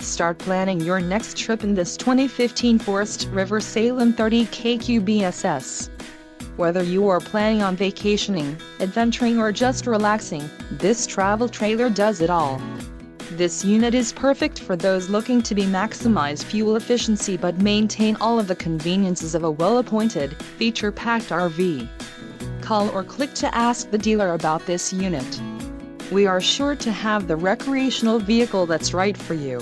Start planning your next trip in this 2015 Forest River Salem 30KQBSS. Whether you are planning on vacationing, adventuring or just relaxing, this travel trailer does it all. This unit is perfect for those looking to maximize fuel efficiency but maintain all of the conveniences of a well-appointed, feature-packed RV. Call or click to ask the dealer about this unit. We are sure to have the recreational vehicle that's right for you.